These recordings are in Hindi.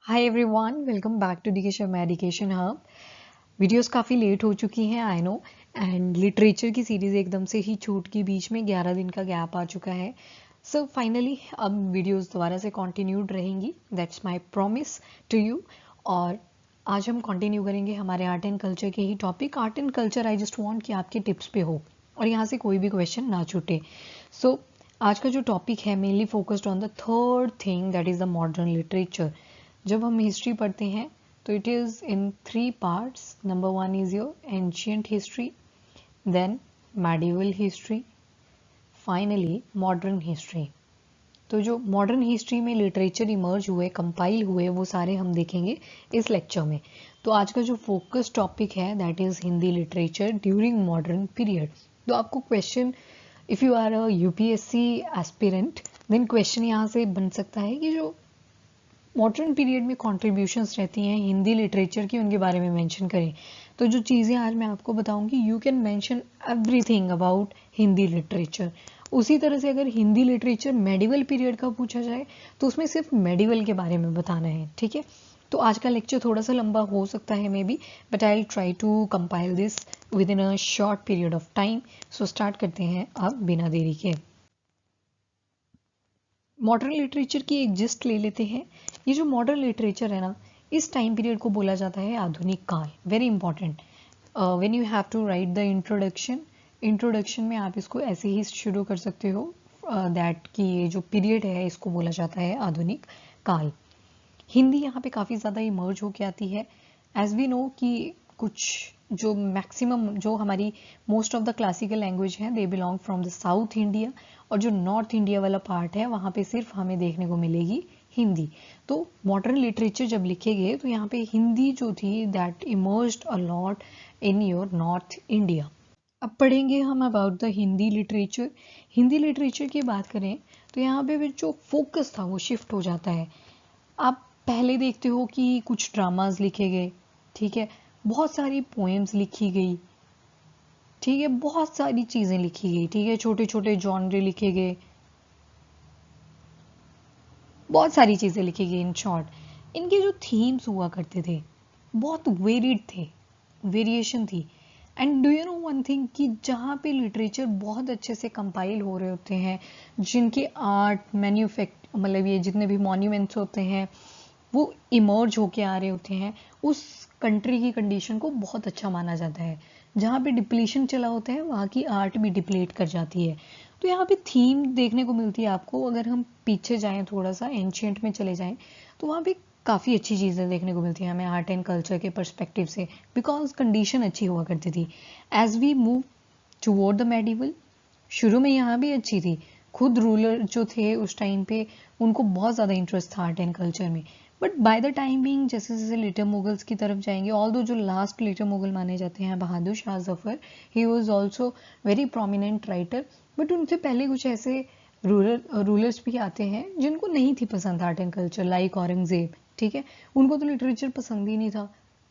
Hi everyone, welcome back to D K Sharma education hub. Videos काफ़ी लेट हो चुकी हैं, आई नो। एंड लिटरेचर की सीरीज़ एकदम से ही छूट की, बीच में 11 दिन का गैप आ चुका है। सो फाइनली अब वीडियोस दोबारा से कंटिन्यूड रहेंगी, that's my promise to you. और आज हम कंटिन्यू करेंगे हमारे आर्ट एंड कल्चर के ही topic. Art and culture I just want कि आपके टिप्स पे हो और यहाँ से कोई भी क्वेश्चन ना छूटे। सो आज का जो टॉपिक है mainly focused on the third thing, that is the modern literature. जब हम हिस्ट्री पढ़ते हैं तो it is in 3 parts. Number 1 is your ancient history, then medieval history, finally modern history. तो जो मॉडर्न हिस्ट्री में लिटरेचर इमर्ज हुए, कंपाइल हुए, वो सारे हम देखेंगे इस लेक्चर में। तो आज का जो फोकस टॉपिक है that is Hindi literature during modern period. तो आपको question, if you are a UPSC aspirant, then question यहाँ से बन सकता है कि जो मॉडर्न पीरियड में कॉन्ट्रीब्यूशंस रहती हैं हिंदी लिटरेचर की, उनके बारे में मेंशन करें। तो जो चीज़ें आज मैं आपको बताऊंगी, you can mention everything about Hindi literature. उसी तरह से अगर हिंदी लिटरेचर मेडिवल पीरियड का पूछा जाए तो उसमें सिर्फ मेडिवल के बारे में बताना है, ठीक है। तो आज का लेक्चर थोड़ा सा लंबा हो सकता है maybe, but I will try to compile this within a short period of time. So start करते हैं अब बिना देरी के। मॉडर्न लिटरेचर की एक जिस्ट ले लेते हैं। ये जो मॉडर्न लिटरेचर है ना, इस टाइम पीरियड को बोला जाता है आधुनिक काल। Very important. When you have to write the introduction में आप इसको ऐसे ही शुरू कर सकते हो दैट कि ये जो पीरियड है इसको बोला जाता है आधुनिक काल। हिंदी यहाँ पे काफ़ी ज़्यादा इमर्ज होके आती है। एज वी नो कि कुछ जो मैक्सिमम जो हमारी most of the classical language हैं they belong from the south India, और जो नॉर्थ इंडिया वाला पार्ट है वहाँ पे सिर्फ हमें देखने को मिलेगी हिंदी। तो मॉडर्न लिटरेचर जब लिखे गए तो यहाँ पे हिंदी जो थी that emerged a lot in your north India. अब पढ़ेंगे हम about the Hindi literature. Hindi literature की बात करें तो यहाँ पे भी जो फोकस था वो शिफ्ट हो जाता है। आप पहले देखते हो कि कुछ ड्रामाज लिखे गए, ठीक है, बहुत सारी पोएम्स लिखी गई, ठीक है, बहुत सारी चीज़ें लिखी गई, ठीक है, छोटे छोटे जॉनरे लिखे गए, बहुत सारी चीज़ें लिखी गई। इन शॉर्ट इनके जो थीम्स हुआ करते थे बहुत वेरिड थे, वेरिएशन थी। And do you know one thing कि जहाँ पे लिटरेचर बहुत अच्छे से कंपाइल हो रहे होते हैं, जिनके आर्ट मैन्युफैक्ट मतलब ये जितने भी मॉन्यूमेंट्स होते हैं वो इमर्ज होके आ रहे होते हैं, उस कंट्री की कंडीशन को बहुत अच्छा माना जाता है। जहाँ पे डिप्लीशन चला होता है वहाँ की आर्ट भी डिप्लीट कर जाती है। तो यहाँ पे थीम देखने को मिलती है आपको। अगर हम पीछे जाएं, थोड़ा सा एंशियंट में चले जाएं, तो वहाँ पे काफ़ी अच्छी चीज़ें देखने को मिलती हैं हमें आर्ट एंड कल्चर के पर्सपेक्टिव से, बिकॉज कंडीशन अच्छी हुआ करती थी। As we move toward the medieval, शुरू में यहाँ भी अच्छी थी। खुद रूलर जो थे उस टाइम पे उनको बहुत ज़्यादा इंटरेस्ट था आर्ट एंड कल्चर में। But by the time being जैसे जैसे लिटर मुगल्स की तरफ जाएंगे, ऑल्दो जो लास्ट लिटर मुगल माने जाते हैं Bahadur Shah Zafar, he was also very prominent writer. But उनसे पहले कुछ ऐसे रूलर्स भी आते हैं जिनको नहीं थी पसंद art and culture, like Aurangzeb, ठीक है। उनको तो लिटरेचर पसंद ही नहीं था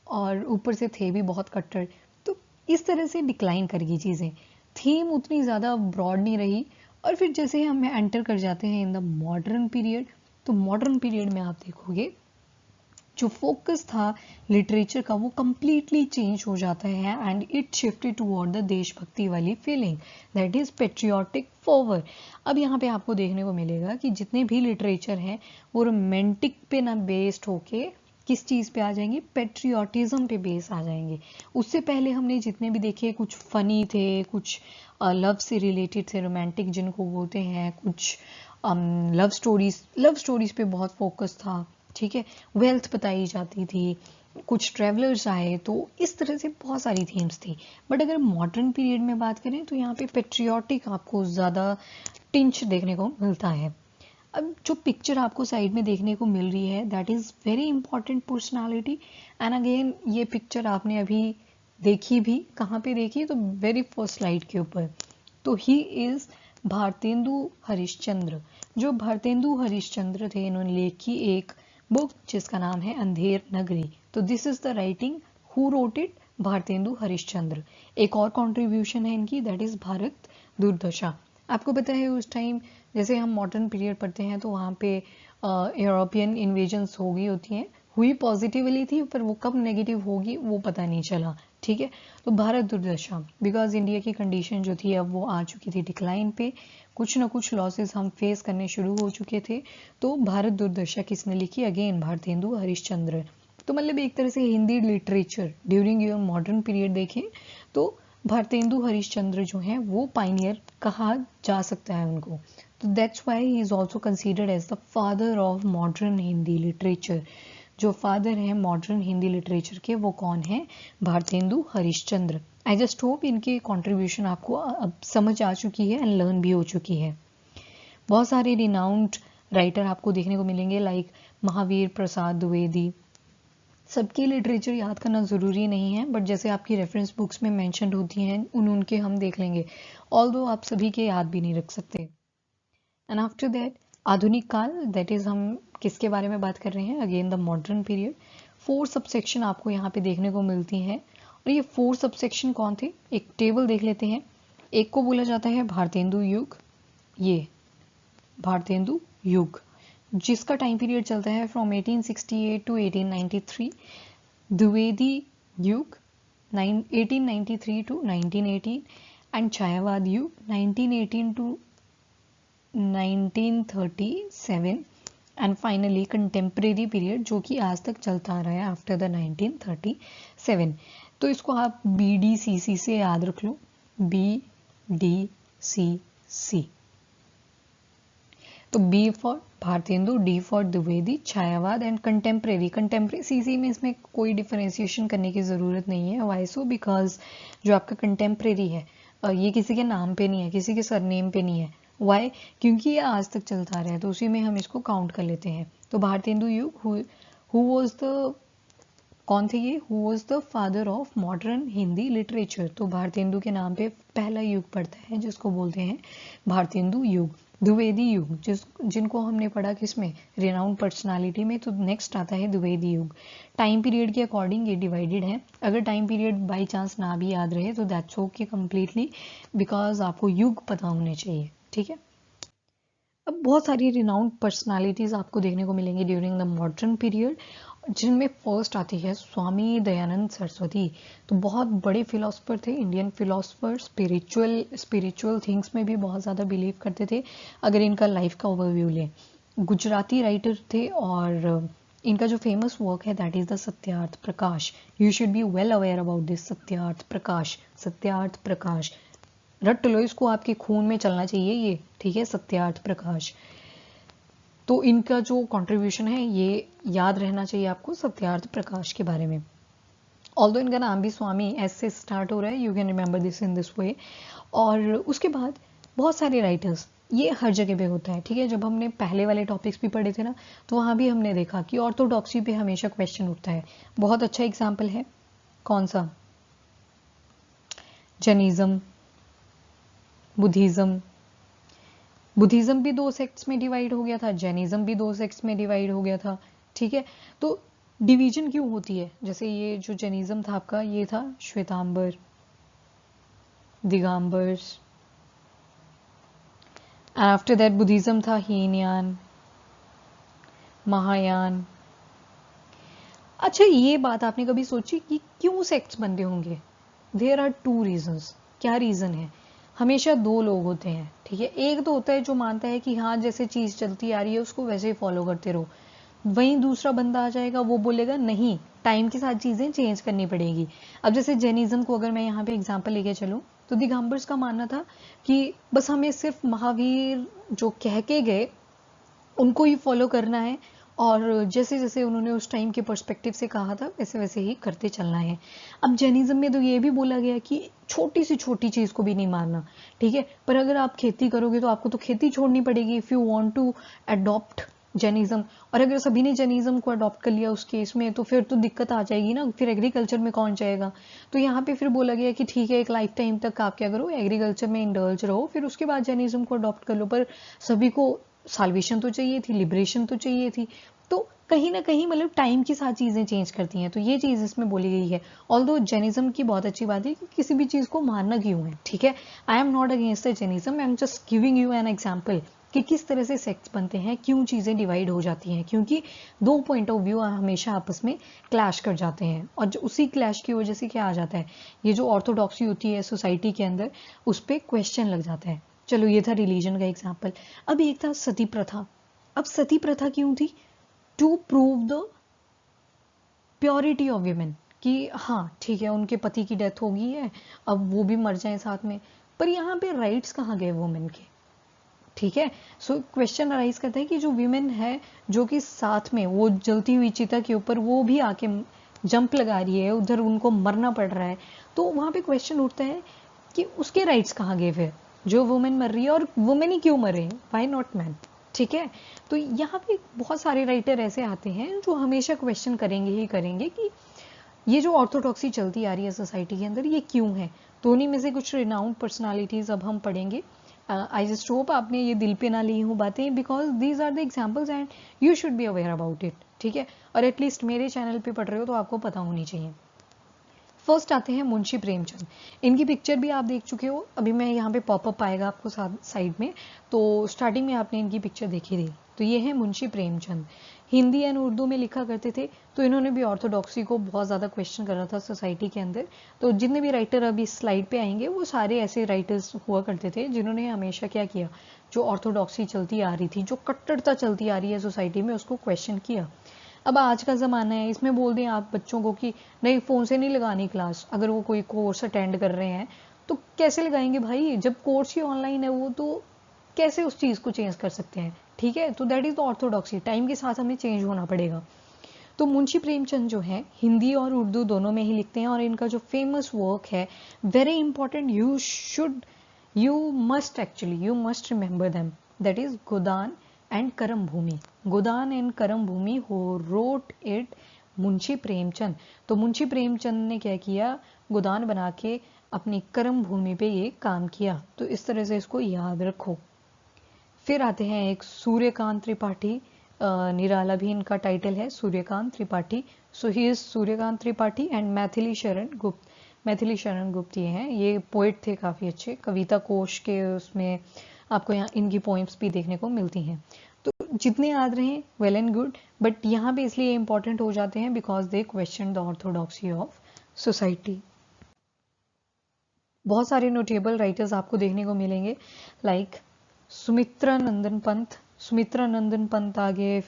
और ऊपर से थे भी बहुत कट्टर। तो इस तरह से डिक्लाइन कर गई चीज़ें, थीम उतनी ज़्यादा ब्रॉड नहीं रही। और फिर जैसे हम एंटर कर जाते हैं इन द मॉडर्न पीरियड, तो मॉडर्न पीरियड में आप देखोगे जो फोकस था लिटरेचर का वो कंप्लीटली चेंज हो जाता है and it shifted toward the देशभक्ति वाली feeling, that is patriotic forward. अब यहाँ पे आपको देखने को मिलेगा कि जितने भी लिटरेचर हैं वो रोमांटिक पे ना बेस्ड होके किस चीज़ पे आ जाएंगे, पेट्रियाटिज्म पे बेस आ जाएंगे। उससे पहले हमने जितने भी देखे कुछ फनी थे, कुछ लव से रिलेटेड थे, रोमांटिक जिनको बोलते हैं, कुछ लव स्टोरीज पे बहुत फोकस था, ठीक है, वेल्थ बताई जाती थी, कुछ ट्रेवलर्स आए, तो इस तरह से बहुत सारी थीम्स थी। बट अगर मॉडर्न पीरियड में बात करें तो यहाँ पे पेट्रियाटिक आपको ज़्यादा टिंच देखने को मिलता है। अब जो पिक्चर आपको साइड में देखने को मिल रही है that is very important personality. And again ये पिक्चर आपने अभी देखी भी, कहाँ पे देखी, तो वेरी फर्स्ट स्लाइड के ऊपर। तो ही इज़ भारतेंदु हरिश्चंद्र। जो भारतेंदु हरिश्चंद्र थे इन्होंने लिखी एक बुक जिसका नाम है अंधेर नगरी। तो this is the writing who wrote it, Bharatendu Harishchandra. एक और कंट्रीब्यूशन है इनकी दैट इज भारत दुर्दशा। आपको पता है उस टाइम जैसे हम मॉडर्न पीरियड पढ़ते हैं तो वहाँ पे यूरोपियन इन्वेजन्स हो गई होती हैं, हुई पॉजिटिवली थी, पर वो कब नेगेटिव होगी वो पता नहीं चला। ठीक है, तो भारत दुर्दशा, बिकॉज इंडिया की कंडीशन जो थी अब वो आ चुकी थी डिक्लाइन पे, कुछ ना कुछ लॉसेस हम फेस करने शुरू हो चुके थे। तो भारत दुर्दशा किसने लिखी? अगेन भारतेंदु हरिश्चंद्र। तो मतलब एक तरह से Hindi literature during your modern period देखें तो भारतेंदु हरिश्चंद्र जो हैं वो पाइनियर कहा जा सकता है उनको। तो that's why he is also considered as the father of modern Hindi literature. जो फादर हैं मॉडर्न हिंदी लिटरेचर के वो कौन है? Bharatendu Harishchandra. I just hope इनके कंट्रीब्यूशन आपको अब समझ आ चुकी है एंड लर्न भी हो चुकी है। बहुत सारे रिनाउंड राइटर आपको देखने को मिलेंगे लाइक महावीर प्रसाद द्विवेदी। सबकी लिटरेचर याद करना ज़रूरी नहीं है, बट जैसे आपकी रेफरेंस बुक्स में मेंशन होती हैं उनके हम देख लेंगे, ऑल्दो आप सभी के याद भी नहीं रख सकते। एंड आफ्टर दैट आधुनिक काल, दैट इज हम किसके बारे में बात कर रहे हैं? Again the modern period. 4 subsection आपको यहाँ पे देखने को मिलती हैं, और ये 4 सबसेक्शन कौन थे? एक टेबल देख लेते हैं। एक को बोला जाता है भारतेंदु युग, ये भारतेंदु युग, जिसका टाइम पीरियड चलता है फ्रॉम 1868 टू 1893। द्विवेदी युग 1893 टू 1918 एंड छायावाद युग 1918 to 1937 and finally contemporary period जो कि आज तक चलता आ रहा है आफ्टर द 1937। तो इसको आप BDCC से याद रख लो, BDCC। तो B for Bharatendu, D for Dwivedi, Chhayavad and contemporary. Contemporary CC में इसमें कोई डिफरेंशिएशन करने की ज़रूरत नहीं है। Y so? बिकॉज जो आपका कंटेम्प्रेरी है ये किसी के नाम पे नहीं है, किसी के सरनेम पे नहीं है। वाई? क्योंकि ये आज तक चलता रहा है, तो उसी में हम इसको काउंट कर लेते हैं। तो भारतेंदु युग, हु वाज द, कौन थे ये? Who was the father of modern Hindi literature. तो भारतेंदु के नाम पे पहला युग पड़ता है जिसको बोलते हैं भारतेंदु युग। द्विवेदी युग जिनको हमने पढ़ा किसमें? रिनाउंड पर्सनालिटी में। तो नेक्स्ट आता है द्विवेदी युग। टाइम पीरियड के अकॉर्डिंग ये डिवाइडेड है। अगर टाइम पीरियड बाय चांस ना भी याद रहे तो दैट्स ओके कंप्लीटली, बिकॉज आपको युग पता होने चाहिए। ठीक है, अब बहुत सारी रिनाउंड पर्सनालिटीज आपको देखने को मिलेंगी ड्यूरिंग द मॉडर्न पीरियड, जिनमें फर्स्ट आती है स्वामी दयानंद सरस्वती। तो बहुत बड़े फिलोसफर थे, इंडियन फिलोसफर, स्पिरिचुअल थिंग्स में भी बहुत ज़्यादा बिलीव करते थे। अगर इनका लाइफ का ओवरव्यू लें, गुजराती राइटर थे, और इनका जो फेमस वर्क है that is the Satyarth Prakash. You should be well aware about this Satyarth Prakash. Satyarth Prakash रट लो इसको, आपके खून में चलना चाहिए ये। ठीक है, सत्यार्थ प्रकाश। तो इनका जो कंट्रीब्यूशन है ये याद रहना चाहिए आपको सत्यार्थ प्रकाश के बारे में। ऑल्दो इनका नाम भी स्वामी एस से स्टार्ट हो रहा है, you can remember this in this way. और उसके बाद बहुत सारे राइटर्स, ये हर जगह पे होता है। ठीक है, जब हमने पहले वाले टॉपिक्स भी पढ़े थे ना, तो वहाँ भी हमने देखा कि ऑर्थोडॉक्सी पे हमेशा क्वेश्चन उठता है। बहुत अच्छा एग्जाम्पल है, कौन सा? Jainism, Buddhism. बुद्धिज्म भी 2 सेक्ट्स में डिवाइड हो गया था, जैनिज्म भी 2 सेक्ट्स में डिवाइड हो गया था। ठीक है, तो डिवीजन क्यों होती है? जैसे ये जो जैनिज्म था आपका, ये था Shvetambar, Digambar, after that Buddhism था हीनयान, महायान। अच्छा, ये बात आपने कभी सोची कि क्यों सेक्ट्स बनते होंगे? There are 2 reasons. क्या रीजन है? हमेशा 2 लोग होते हैं। ठीक है, एक तो होता है जो मानता है कि हाँ जैसे चीज चलती आ रही है उसको वैसे ही फॉलो करते रहो। वहीं दूसरा बंदा आ जाएगा, वो बोलेगा नहीं, टाइम के साथ चीजें चेंज करनी पड़ेगी। अब जैसे जैनिज्म को अगर मैं यहाँ पे एग्जांपल लेके चलूँ, तो दिगंबर्स का मानना था कि बस हमें सिर्फ महावीर जो कह के गए उनको ही फॉलो करना है, और जैसे जैसे उन्होंने उस टाइम के पर्सपेक्टिव से कहा था वैसे वैसे ही करते चलना है। अब जैनिज्म में तो ये भी बोला गया कि छोटी सी छोटी चीज को भी नहीं मानना। ठीक है, पर अगर आप खेती करोगे तो आपको तो खेती छोड़नी पड़ेगी if you want to adopt Jainism. और अगर सभी ने जैनिज्म को अडॉप्ट कर लिया उस केस में, तो फिर तो दिक्कत आ जाएगी ना, फिर एग्रीकल्चर में कौन जाएगा? तो यहाँ पे फिर बोला गया कि ठीक है, एक लाइफ टाइम तक आप क्या करो, एग्रीकल्चर में इंडल्ज रहो, फिर उसके बाद जैनिज्म को अडॉप्ट कर लो। पर सभी को साल्वेशन तो चाहिए थी, लिबरेशन तो चाहिए थी। तो कहीं ना कहीं मतलब टाइम के साथ चीजें चेंज करती हैं, तो ये चीज इसमें बोली गई है। ऑल्दो जैनिज्म की बहुत अच्छी बात है कि किसी भी चीज को मानना क्यों है। ठीक है, I am not against the Jainism, I am just giving you an example कि किस तरह से सेक्ट्स बनते हैं, क्यों चीज़ें डिवाइड हो जाती हैं, क्योंकि दो पॉइंट ऑफ व्यू हमेशा आपस में क्लैश कर जाते हैं और उसी क्लैश की वजह से क्या आ जाता है, ये जो ऑर्थोडॉक्सी होती है सोसाइटी के अंदर उस पर क्वेश्चन लग जाता है। चलो ये था रिलीजन का एग्जाम्पल। अब एक था सती प्रथा। अब सती प्रथा क्यों थी? To prove the purity of women, कि हाँ ठीक है उनके पति की डेथ हो गई है, अब वो भी मर जाए साथ में, पर यहाँ पे राइट्स कहाँ गए वुमेन के? ठीक है, सो क्वेश्चन अराइज करता है कि जो वीमेन है जो कि साथ में वो जलती हुई चिता के ऊपर वो भी आके जंप लगा रही है, उधर उनको मरना पड़ रहा है, तो वहां पे क्वेश्चन उठता है कि उसके राइट्स कहाँ गए फिर? जो वुमेन मर रही है, और वुमेन ही क्यों मरे, व्हाई नॉट मैन? ठीक है, तो यहाँ पे बहुत सारे राइटर ऐसे आते हैं जो हमेशा क्वेश्चन करेंगे ही करेंगे कि ये जो ऑर्थोडॉक्सी चलती आ रही है सोसाइटी के अंदर ये क्यों है। तो उन्हीं में से कुछ रिनाउंड पर्सनालिटीज अब हम पढ़ेंगे। आई जस्ट होप आपने ये दिल पे ना ली हूँ बातें, because these are the examples and you should be aware about it. ठीक है, और एटलीस्ट मेरे चैनल पे पढ़ रहे हो तो आपको पता होनी चाहिए। फर्स्ट आते हैं मुंशी प्रेमचंद। इनकी पिक्चर भी आप देख चुके हो, अभी मैं यहाँ पे पॉपअप आएगा आपको साइड में, तो स्टार्टिंग में आपने इनकी पिक्चर देखी थी। तो ये है मुंशी प्रेमचंद, हिंदी एंड उर्दू में लिखा करते थे। तो इन्होंने भी ऑर्थोडॉक्सी को बहुत ज़्यादा क्वेश्चन करा था सोसाइटी के अंदर। तो जितने भी राइटर अभी स्लाइड पे आएंगे वो सारे ऐसे राइटर्स हुआ करते थे जिन्होंने हमेशा क्या किया, जो ऑर्थोडॉक्सी चलती आ रही थी, जो कट्टरता चलती आ रही है सोसाइटी में, उसको क्वेश्चन किया। अब आज का ज़माना है, इसमें बोल दें आप बच्चों को कि नहीं फ़ोन से नहीं लगानी क्लास, अगर वो कोई कोर्स अटेंड कर रहे हैं तो कैसे लगाएंगे भाई, जब कोर्स ही ऑनलाइन है वो, तो कैसे उस चीज़ को चेंज कर सकते हैं? ठीक है, तो that is the orthodoxy, time के साथ हमें चेंज होना पड़ेगा। तो मुंशी प्रेमचंद जो है हिंदी और उर्दू दोनों में ही लिखते हैं, और इनका जो फेमस वर्क है, very important, you must remember them, that is Godan and Karam Bhoomi. Godan and Karam भूमि हो रोट इट मुंशी प्रेमचंद। तो मुंशी प्रेमचंद ने क्या किया, गोदान बना के अपनी करम भूमि पे ये काम किया। तो इस तरह से इसको याद रखो। फिर आते हैं एक सूर्यकांत त्रिपाठी, निराला भी इनका टाइटल है, Suryakant Tripathi. So he is Suryakant Tripathi and Maithili Sharan Gupt. Maithili Sharan गुप्त ये हैं, ये पोइट थे काफ़ी अच्छे, कविता कोश के उसमें आपको यहाँ इनकी पोइम्स भी देखने को मिलती हैं। तो जितने याद रहे वेल एंड गुड, बट यहाँ पे इसलिए इंपॉर्टेंट हो जाते हैं because they question the orthodoxy of society. बहुत सारे नोटेबल राइटर्स आपको देखने को मिलेंगे, लाइक सुमित्रा नंदन पंत। सुमित्रा नंदन पंत आगे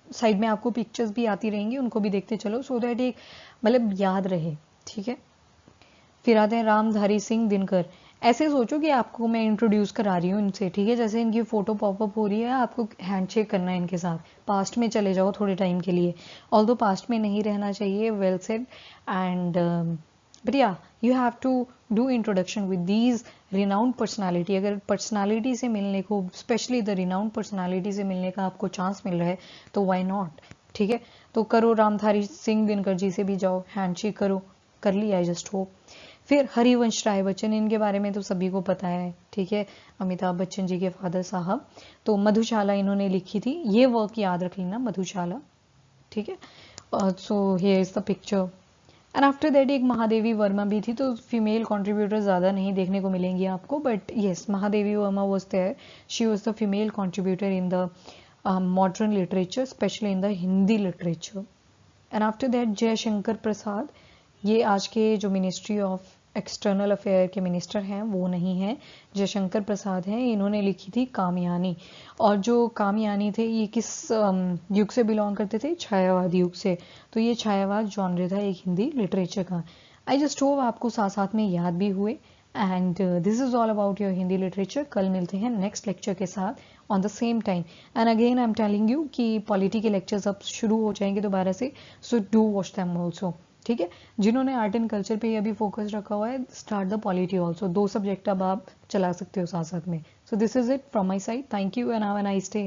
साइड में आपको पिक्चर्स भी आती रहेंगी, उनको भी देखते चलो सो दैट एक मतलब याद रहे। ठीक है, फिर आते हैं रामधारी सिंह दिनकर। ऐसे सोचो कि आपको मैं इंट्रोड्यूस करा रही हूँ इनसे, ठीक है, जैसे इनकी फोटो पॉपअप हो रही है, आपको हैंडशेक करना है इनके साथ, पास्ट में चले जाओ थोड़े टाइम के लिए, ऑल्दो पास्ट में नहीं रहना चाहिए, वेल सेड। एंड बट या you have to do introduction with these renowned personality. अगर पर्सनालिटी से मिलने को, स्पेशली द रिनाउंड पर्सनालिटी से मिलने का आपको चांस मिल रहा है तो व्हाई नॉट। ठीक है, तो करो, रामधारी सिंह दिनकर जी से भी जाओ, हैंडशेक करो, कर लिया, आई जस्ट होप। फिर हरिवंश राय बच्चन, इनके बारे में तो सभी को पता है, ठीक है, अमिताभ बच्चन जी के फादर साहब। तो मधुशाला इन्होंने लिखी थी, ये वर्क याद रख लेना, मधुशाला। ठीक है, so here is the picture. And after that एक महादेवी वर्मा भी थी, तो फीमेल कॉन्ट्रीब्यूटर ज़्यादा नहीं देखने को मिलेंगी आपको, but yes Mahadevi Verma was there, she was the female contributor in the modern literature, specially in the Hindi literature. And after that Jaishankar Prasad, ये आज के जो मिनिस्ट्री ऑफ एक्सटर्नल अफेयर के मिनिस्टर हैं वो नहीं है, जयशंकर प्रसाद हैं, इन्होंने लिखी थी कामयानी। और जो कामयानी थे ये किस युग से बिलोंग करते थे, छायावाद युग से। तो ये छायावाद जॉनर था एक हिंदी लिटरेचर का। आई जस्ट होप आपको साथ साथ में याद भी हुए। And this is all about your Hindi literature. कल मिलते हैं नेक्स्ट लेक्चर के साथ on the same time. And again I am telling you कि पॉलिटी के लेक्चर्स अब शुरू हो जाएंगे दोबारा से, so do watch them also. ठीक है, जिन्होंने आर्ट एंड कल्चर पे अभी फोकस रखा हुआ है, start the polity also, 2 subject अब आप चला सकते हो साथ साथ में। So this is it from my side, thank you and have a nice day.